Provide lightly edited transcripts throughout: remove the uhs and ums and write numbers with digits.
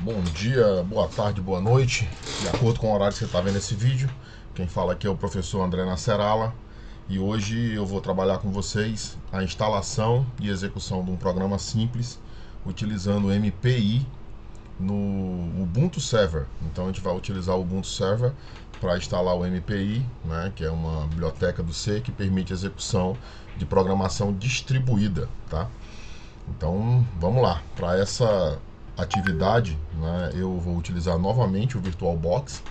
Bom dia, boa tarde, boa noite, de acordo com o horário que você está vendo esse vídeo. Quem fala aqui é o professor André Nasserala e hoje eu vou trabalhar com vocês a instalação e execução de um programa simples utilizando o MPI no Ubuntu Server. Então a gente vai utilizar o Ubuntu Server para instalar o MPI, né, que é uma biblioteca do C que permite execução de programação distribuída, tá? Então vamos lá, para essa atividade, né, eu vou utilizar novamente o VirtualBox,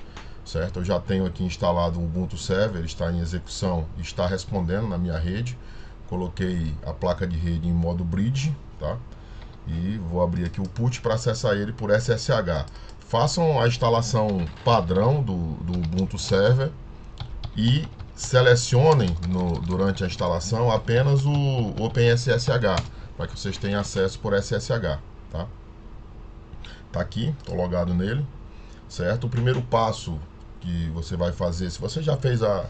certo? Eu já tenho aqui instalado o Ubuntu Server, ele está em execução e está respondendo na minha rede. Coloquei a placa de rede em modo bridge, tá? E vou abrir aqui o put para acessar ele por SSH. Façam a instalação padrão do Ubuntu Server e selecionem durante a instalação apenas o OpenSSH, para que vocês tenham acesso por SSH, tá? Tá aqui, tô logado nele, certo? O primeiro passo que você vai fazer, se você já fez a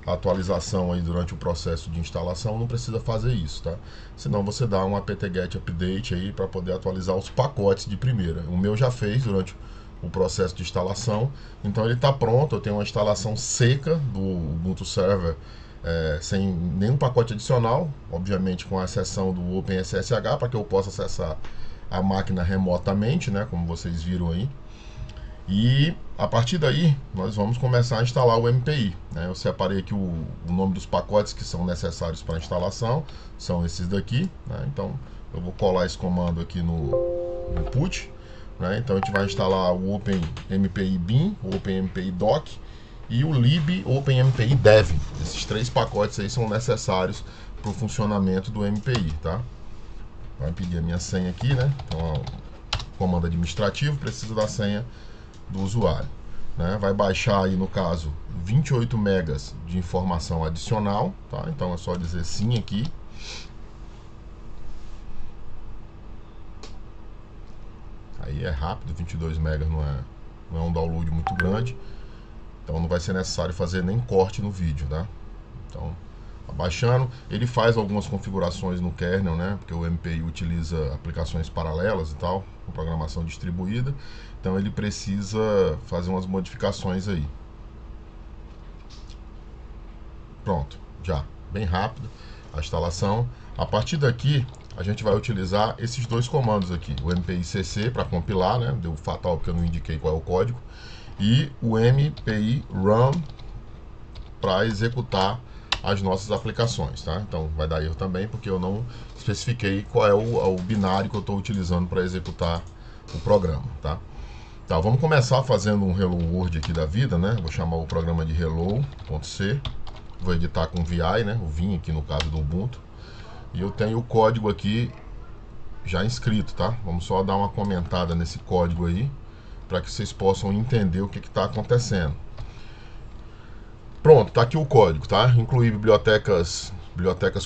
atualização aí durante o processo de instalação, não precisa fazer isso, tá? Senão você dá um apt-get update aí para poder atualizar os pacotes de primeira. O meu já fez durante o processo de instalação, então ele está pronto. Eu tenho uma instalação seca do Ubuntu Server, sem nenhum pacote adicional, obviamente com a exceção do OpenSSH, para que eu possa acessar a máquina remotamente, né, como vocês viram aí. E a partir daí nós vamos começar a instalar o MPI, né? Eu separei aqui o nome dos pacotes que são necessários para a instalação, são esses daqui, né? Então eu vou colar esse comando aqui no put, né? Então a gente vai instalar o OpenMPI bin, o OpenMPI doc e o lib OpenMPI dev. Esses três pacotes aí são necessários para o funcionamento do MPI, tá? Vai pedir a minha senha aqui, né? Então, comando administrativo precisa da senha do usuário, né? Vai baixar aí, no caso, 28 megas de informação adicional, tá? Então é só dizer sim aqui. Aí é rápido, 22 megas não é um download muito grande, então não vai ser necessário fazer nem corte no vídeo, tá? Então, abaixando, ele faz algumas configurações no kernel, né? Porque o MPI utiliza aplicações paralelas e tal, com programação distribuída. Então ele precisa fazer umas modificações aí. Pronto, já, bem rápido a instalação. A partir daqui, a gente vai utilizar esses dois comandos aqui. O MPI cc para compilar, né? Deu fatal porque eu não indiquei qual é o código. E o MPI run para executar as nossas aplicações, tá? Então vai dar erro também porque eu não especifiquei qual é o binário que eu estou utilizando para executar o programa, tá? Tá, vamos começar fazendo um Hello World aqui da vida, né? Vou chamar o programa de hello.c, vou editar com VI, né? O vim aqui no caso do Ubuntu, e eu tenho o código aqui já inscrito, tá? Vamos só dar uma comentada nesse código aí para que vocês possam entender o que está acontecendo. Pronto, tá aqui o código, tá? Incluir bibliotecas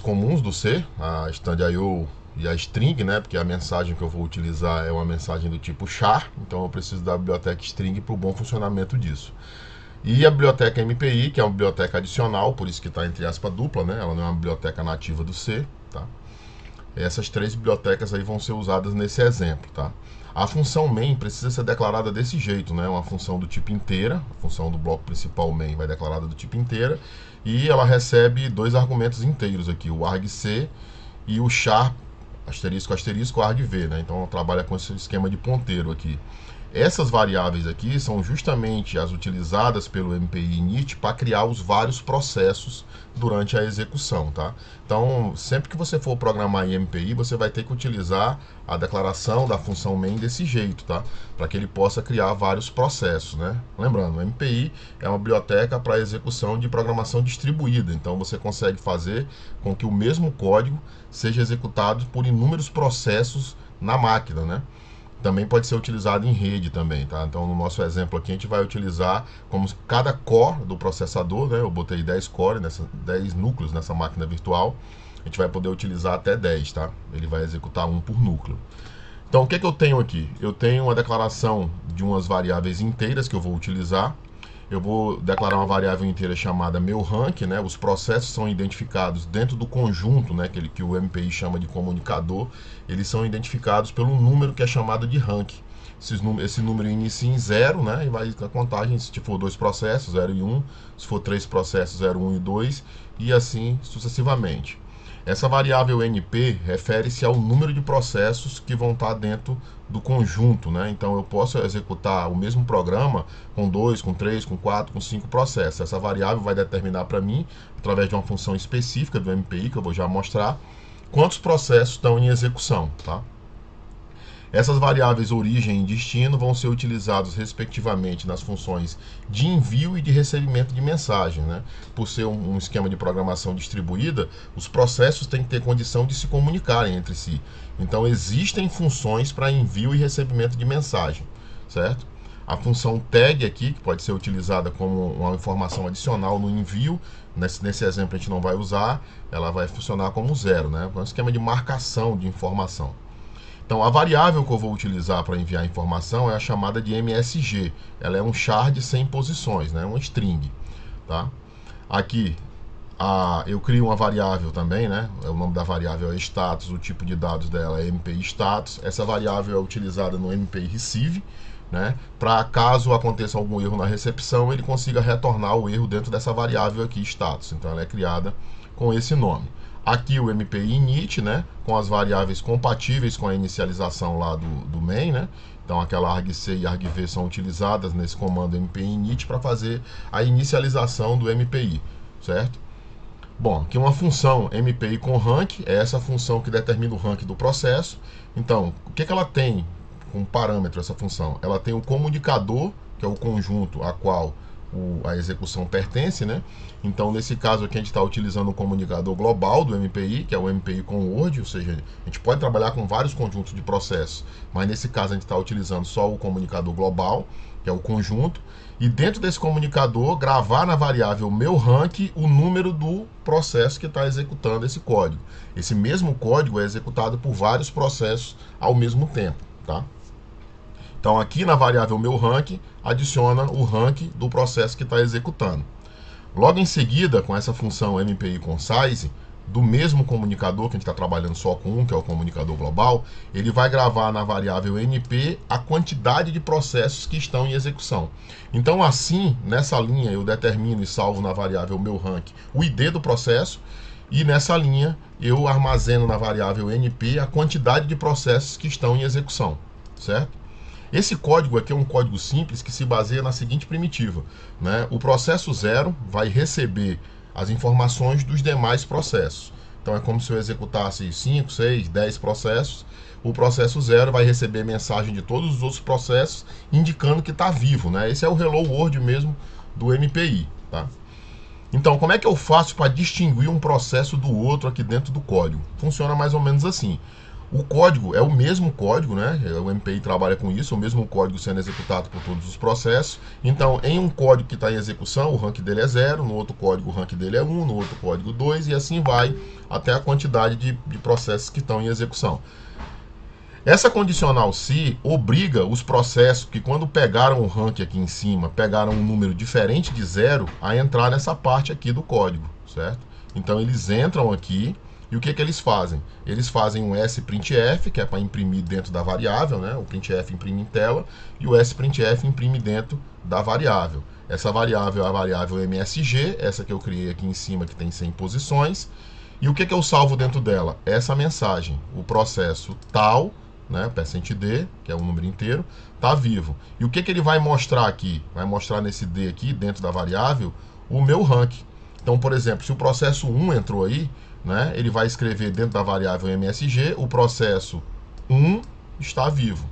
comuns do C, a stand.io e a string, né? Porque a mensagem que eu vou utilizar é uma mensagem do tipo char, então eu preciso da biblioteca string para o bom funcionamento disso. E a biblioteca MPI, que é uma biblioteca adicional, por isso que está entre aspas dupla, né? Ela não é uma biblioteca nativa do C, tá? Essas três bibliotecas aí vão ser usadas nesse exemplo, tá? A função main precisa ser declarada desse jeito, né? Uma função do tipo inteira, a função do bloco principal main vai declarada do tipo inteira, e ela recebe dois argumentos inteiros aqui, o argc e o char asterisco asterisco argv, né? Então ela trabalha com esse esquema de ponteiro aqui. Essas variáveis aqui são justamente as utilizadas pelo MPI init para criar os vários processos durante a execução, tá? Então, sempre que você for programar em MPI, você vai ter que utilizar a declaração da função main desse jeito, tá? Para que ele possa criar vários processos, né? Lembrando, o MPI é uma biblioteca para execução de programação distribuída, então você consegue fazer com que o mesmo código seja executado por inúmeros processos na máquina, né? Também pode ser utilizado em rede também, tá? Então no nosso exemplo aqui a gente vai utilizar como cada core do processador, né? Eu botei 10 cores, 10 núcleos nessa máquina virtual. A gente vai poder utilizar até 10, tá? Ele vai executar um por núcleo. Então o que eu tenho aqui? Eu tenho uma declaração de umas variáveis inteiras que eu vou utilizar. Eu vou declarar uma variável inteira chamada meu rank, né? Os processos são identificados dentro do conjunto, né? Que o MPI chama de comunicador. Eles são identificados pelo número que é chamado de rank. esse número inicia em 0, né? E vai a contagem, se for 2 processos, 0 e 1, se for 3 processos, 0, 1 e 2, e assim sucessivamente. Essa variável NP refere-se ao número de processos que vão estar dentro do conjunto, né? Então eu posso executar o mesmo programa com 2, com 3, com 4, com 5 processos. Essa variável vai determinar para mim, através de uma função específica do MPI, que eu vou já mostrar, quantos processos estão em execução, tá? Essas variáveis origem e destino vão ser utilizados respectivamente nas funções de envio e de recebimento de mensagem, né? Por ser um esquema de programação distribuída, os processos têm que ter condição de se comunicarem entre si. Então existem funções para envio e recebimento de mensagem, certo? A função tag aqui, que pode ser utilizada como uma informação adicional no envio, nesse exemplo a gente não vai usar, ela vai funcionar como 0, né? É um esquema de marcação de informação. Então, a variável que eu vou utilizar para enviar informação é a chamada de MSG. Ela é um char sem posições, né? Uma string. Tá? Aqui, eu crio uma variável também, né? O nome da variável é status, o tipo de dados dela é MPI status. Essa variável é utilizada no MPI receive, né? Para caso aconteça algum erro na recepção, ele consiga retornar o erro dentro dessa variável aqui, status. Então, ela é criada com esse nome. Aqui o MPI init, né, com as variáveis compatíveis com a inicialização lá do main, né? Então aquela argc e argv são utilizadas nesse comando MPI init para fazer a inicialização do MPI, certo? Bom, aqui uma função MPI com rank, é essa função que determina o rank do processo. Então, o que ela tem como parâmetro essa função? Ela tem o comunicador, que é o conjunto a qual a execução pertence, né? Então, nesse caso aqui, a gente está utilizando o comunicador global do MPI, que é o MPI com Word, ou seja, a gente pode trabalhar com vários conjuntos de processos, mas nesse caso a gente está utilizando só o comunicador global, que é o conjunto, e dentro desse comunicador, gravar na variável meu rank o número do processo que está executando esse código. Esse mesmo código é executado por vários processos ao mesmo tempo, tá? Então, aqui na variável meu rank, adiciona o rank do processo que está executando. Logo em seguida, com essa função MPI com size, do mesmo comunicador, que a gente está trabalhando só com um, que é o comunicador global, ele vai gravar na variável NP a quantidade de processos que estão em execução. Então, assim, nessa linha, eu determino e salvo na variável meu rank o ID do processo, e nessa linha, eu armazeno na variável NP a quantidade de processos que estão em execução, certo? Esse código aqui é um código simples que se baseia na seguinte primitiva, né? O processo 0 vai receber as informações dos demais processos. Então é como se eu executasse 5, 6, 10 processos. O processo 0 vai receber mensagem de todos os outros processos indicando que está vivo, né? Esse é o Hello World mesmo do MPI, tá? Então, como é que eu faço para distinguir um processo do outro aqui dentro do código? Funciona mais ou menos assim. O código é o mesmo código, né? O MPI trabalha com isso, o mesmo código sendo executado por todos os processos. Então, em um código que está em execução, o rank dele é 0, no outro código o rank dele é 1, no outro código 2, e assim vai até a quantidade de processos que estão em execução. Essa condicional se obriga os processos que, quando pegaram o rank aqui em cima, pegaram um número diferente de 0, a entrar nessa parte aqui do código, certo? Então, eles entram aqui. E o que eles fazem? Eles fazem um sprintf, que é para imprimir dentro da variável, né? O printf imprime em tela, e o sprintf imprime dentro da variável. Essa variável é a variável MSG, essa que eu criei aqui em cima, que tem 100 posições. E o que eu salvo dentro dela? Essa mensagem, o processo tal, né? %d, que é um número inteiro, está vivo. E o que ele vai mostrar aqui? Vai mostrar nesse d aqui, dentro da variável, o meu rank. Então, por exemplo, se o processo 1 entrou aí, né, ele vai escrever dentro da variável MSG, o processo 1 está vivo,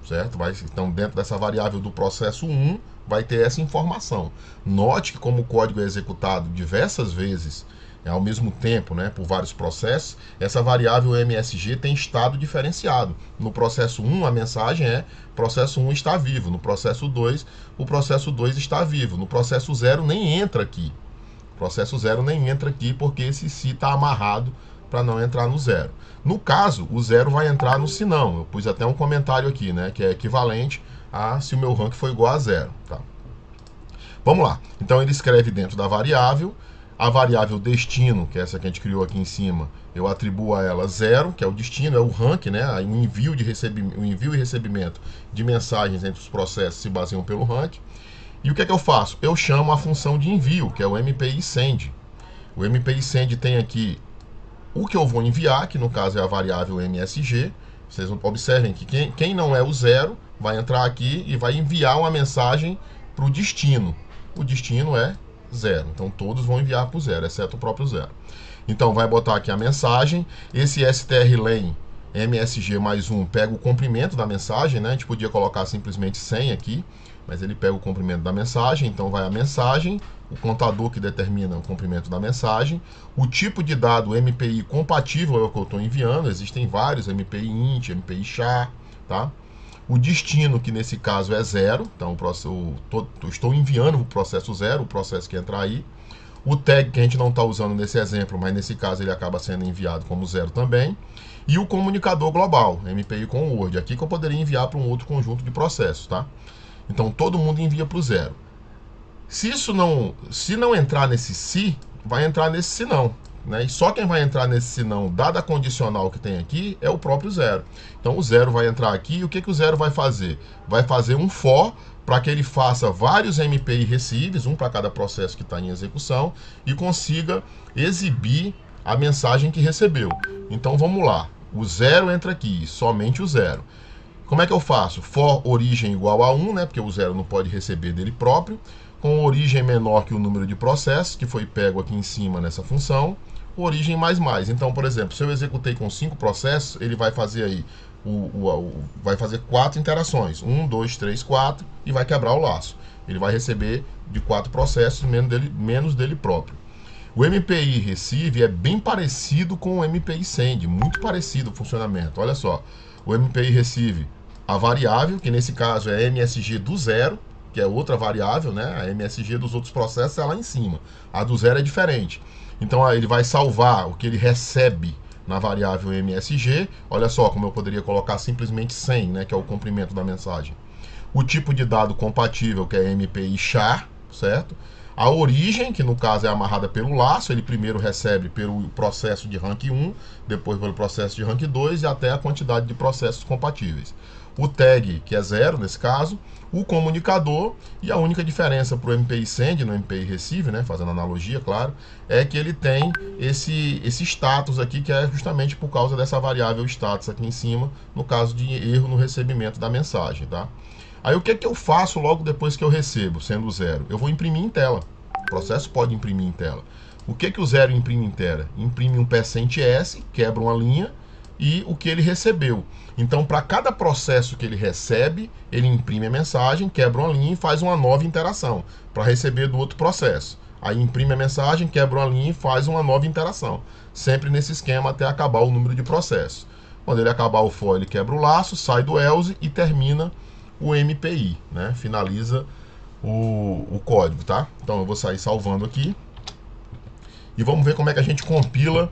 certo? Então, dentro dessa variável do processo 1, vai ter essa informação. Note que, como o código é executado diversas vezes ao mesmo tempo, né, por vários processos, essa variável MSG tem estado diferenciado. No processo 1, a mensagem é processo 1 está vivo. No processo 2, o processo 2 está vivo. No processo 0, nem entra aqui. O processo 0 nem entra aqui porque esse se está amarrado para não entrar no 0. No caso, o 0 vai entrar no se não. Eu pus até um comentário aqui, né, que é equivalente a se o meu rank for igual a 0. Tá? Vamos lá. Então ele escreve dentro da variável. A variável destino, que é essa que a gente criou aqui em cima, eu atribuo a ela 0, que é o destino, é o rank, né? O envio e recebimento de mensagens entre os processos se baseiam pelo rank. E o que é que eu faço? Eu chamo a função de envio, que é o MPI send. O MPI send tem aqui o que eu vou enviar, que no caso é a variável MSG. Vocês observem que quem não é o 0 vai entrar aqui e vai enviar uma mensagem para o destino. O destino é 0. Então todos vão enviar para o 0, exceto o próprio 0. Então vai botar aqui a mensagem. Esse strlen MSG mais 1 pega o comprimento da mensagem, né? A gente podia colocar simplesmente 100 aqui, mas ele pega o comprimento da mensagem. Então vai a mensagem, o contador que determina o comprimento da mensagem, o tipo de dado MPI compatível é o que eu estou enviando. Existem vários, MPI int, MPI char, tá? O destino, que nesse caso é 0, então eu estou enviando o processo 0, o processo que entrar aí. O tag, que a gente não está usando nesse exemplo, mas nesse caso ele acaba sendo enviado como 0 também. E o comunicador global, MPI com Word, aqui que eu poderia enviar para um outro conjunto de processos, tá? Então todo mundo envia para o 0. Se não entrar nesse se, vai entrar nesse se não, né? E só quem vai entrar nesse se não, dada a condicional que tem aqui, é o próprio 0. Então o 0 vai entrar aqui e o que o 0 vai fazer? Vai fazer um for para que ele faça vários MPI receives, um para cada processo que está em execução, e consiga exibir a mensagem que recebeu. Então vamos lá, o 0 entra aqui, somente o 0. Como é que eu faço? For origem igual a 1, né? Porque o 0 não pode receber dele próprio, com origem menor que o número de processos, que foi pego aqui em cima nessa função, origem mais mais. Então, por exemplo, se eu executei com 5 processos, ele vai fazer aí vai fazer 4 interações, 1, 2, 3, 4, e vai quebrar o laço. Ele vai receber de 4 processos menos dele próprio. O MPI receive é bem parecido com o MPI send, muito parecido o funcionamento. Olha só, o MPI receive a variável, que nesse caso é MSG do 0, que é outra variável, né? A MSG dos outros processos é lá em cima. A do 0 é diferente. Então ele vai salvar o que ele recebe na variável MSG. Olha só como eu poderia colocar simplesmente 100, né, que é o comprimento da mensagem. O tipo de dado compatível, que é MPI char, certo? A origem, que no caso é amarrada pelo laço, ele primeiro recebe pelo processo de rank 1, depois pelo processo de rank 2 e até a quantidade de processos compatíveis. O tag, que é 0 nesse caso, o comunicador, e a única diferença para o MPI send no MPI receive, né, fazendo analogia, claro, é que ele tem esse status aqui, que é justamente por causa dessa variável status aqui em cima, no caso de erro no recebimento da mensagem, tá? Aí o que é que eu faço logo depois que eu recebo, sendo 0? Eu vou imprimir em tela. O processo pode imprimir em tela. O que é que o 0 imprime em tela? Imprime um %S, quebra uma linha, e o que ele recebeu. Então, para cada processo que ele recebe, ele imprime a mensagem, quebra uma linha e faz uma nova interação para receber do outro processo. Aí imprime a mensagem, quebra uma linha e faz uma nova interação. Sempre nesse esquema até acabar o número de processos. Quando ele acabar o for, ele quebra o laço, sai do else e termina o MPI, né? Finaliza o código, tá? Então eu vou sair salvando aqui e vamos ver como é que a gente compila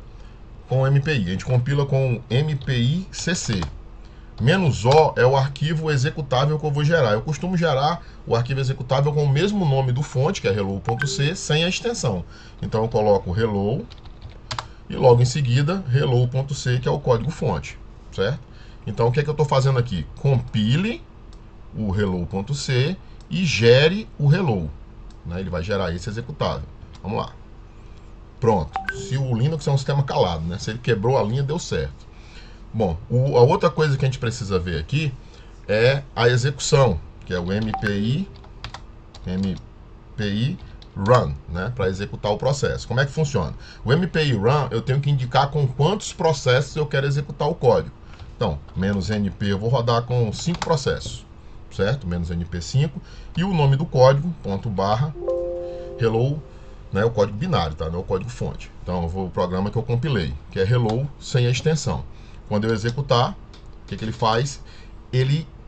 com o MPI. A gente compila com MPI CC. -O é o arquivo executável que eu vou gerar. Eu costumo gerar o arquivo executável com o mesmo nome do fonte, que é hello.c, sem a extensão. Então eu coloco hello e logo em seguida hello.c, que é o código fonte, certo? Então o que é que eu estou fazendo aqui? Compile o hello.c e gere o hello, né? Ele vai gerar esse executável. Vamos lá. Pronto. Se o Linux é um sistema calado, né? Se ele quebrou a linha, deu certo. Bom, a outra coisa que a gente precisa ver aqui é a execução, que é o MPI run, né? Para executar o processo. Como é que funciona? O MPI run, eu tenho que indicar com quantos processos eu quero executar o código. Então, -np eu vou rodar com 5 processos, certo? -np5, e o nome do código, .hello, né, o código binário, tá? Não é o código fonte. Então eu vou o programa que eu compilei, que é hello sem a extensão. Quando eu executar, o que ele faz?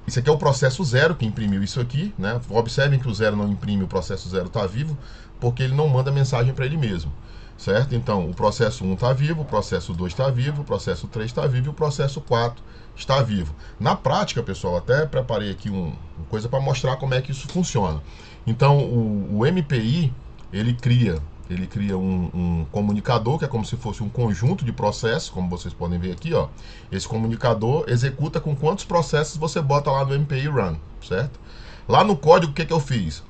Isso aqui é o processo 0 que imprimiu isso aqui, né? Observem que o 0 não imprime, o processo 0 está vivo, porque ele não manda mensagem para ele mesmo, certo? Então o processo 1 está vivo, o processo 2 está vivo, o processo 3 está vivo e o processo 4 está vivo. Na prática, pessoal, até preparei aqui uma coisa para mostrar como é que isso funciona. Então o MPI, ele cria ele cria um comunicador, que é como se fosse um conjunto de processos, como vocês podem ver aqui, ó. Esse comunicador executa com quantos processos você bota lá no MPI Run, certo? Lá no código, o que eu fiz?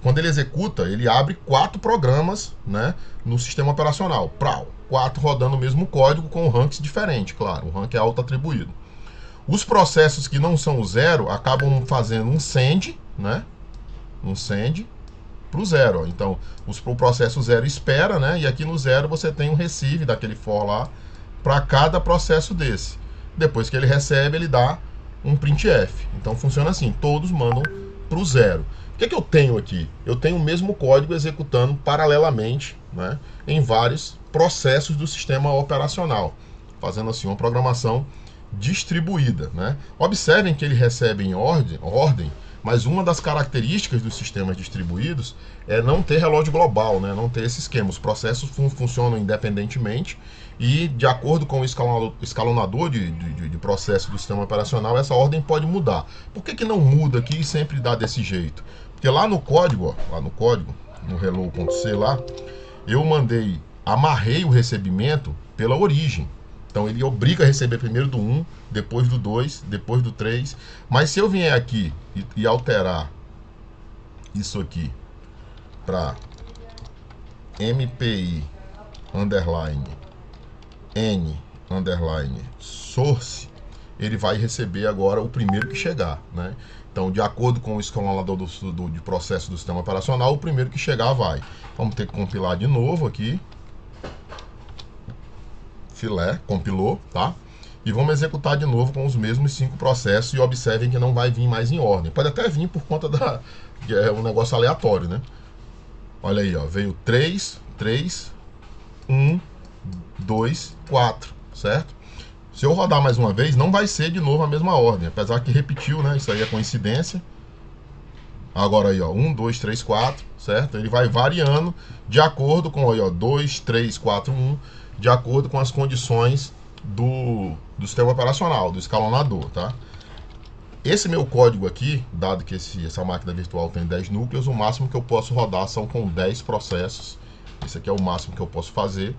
Quando ele executa, ele abre 4 programas, né, no sistema operacional. 4 rodando o mesmo código com ranks diferentes, claro. O rank é auto-atribuído. Os processos que não são o 0 acabam fazendo um send, né? Um send para o 0. Ó. Então, o processo 0 espera, né? E aqui no 0 você tem um receive daquele for lá para cada processo desse. Depois que ele recebe, ele dá um printf. Então funciona assim, todos mandam para o 0. O que eu tenho aqui? Eu tenho o mesmo código executando paralelamente, né, em vários processos do sistema operacional, fazendo assim uma programação distribuída, né? Observem que ele recebe em ordem, mas uma das características dos sistemas distribuídos é não ter relógio global, né? Não ter esse esquema. Os processos funcionam independentemente e, de acordo com o escalonador de processo do sistema operacional, essa ordem pode mudar. Por que não muda aqui e sempre dá desse jeito? Porque lá no código, no hello.c lá, eu amarrei o recebimento pela origem. Então ele obriga a receber primeiro do 1, depois do 2, depois do 3. Mas se eu vier aqui e alterar isso aqui para MPI underline N underline source, ele vai receber agora o primeiro que chegar, né? Então, de acordo com o escalonador de processo do sistema operacional, o primeiro que chegar vai. Vamos ter que compilar de novo aqui. Filé, compilou, tá? E vamos executar de novo com os mesmos 5 processos e observem que não vai vir mais em ordem. Pode até vir por conta que é um negócio aleatório, né? Olha aí, ó, veio 3, 1, 2, 4, certo? Se eu rodar mais uma vez, não vai ser de novo a mesma ordem, apesar que repetiu, né? Isso aí é coincidência. Agora aí, ó, 1, 2, 3, 4, certo? Ele vai variando de acordo com, aí, ó, 2, 3, 4, 1, de acordo com as condições do sistema operacional, do escalonador, tá? Esse meu código aqui, dado que essa máquina virtual tem 10 núcleos, o máximo que eu posso rodar são com 10 processos. Esse aqui é o máximo que eu posso fazer,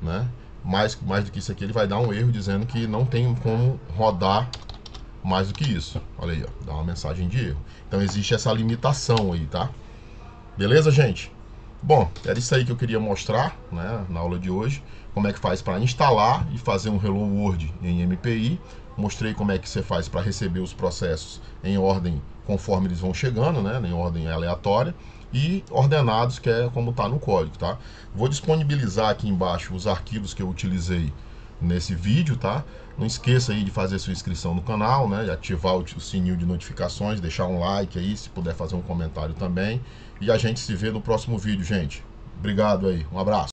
né? Mais do que isso aqui, ele vai dar um erro dizendo que não tem como rodar mais do que isso. Olha aí, ó, dá uma mensagem de erro. Então existe essa limitação aí, tá? Beleza, gente? Bom, era isso aí que eu queria mostrar, né, na aula de hoje. Como é que faz para instalar e fazer um Hello World em MPI. Mostrei como é que você faz para receber os processos em ordem conforme eles vão chegando, né, em ordem aleatória. E ordenados, que é como está no código, tá? Vou disponibilizar aqui embaixo os arquivos que eu utilizei nesse vídeo, tá? Não esqueça aí de fazer sua inscrição no canal, né? E ativar o sininho de notificações, deixar um like aí, se puder fazer um comentário também. E a gente se vê no próximo vídeo, gente. Obrigado aí, um abraço.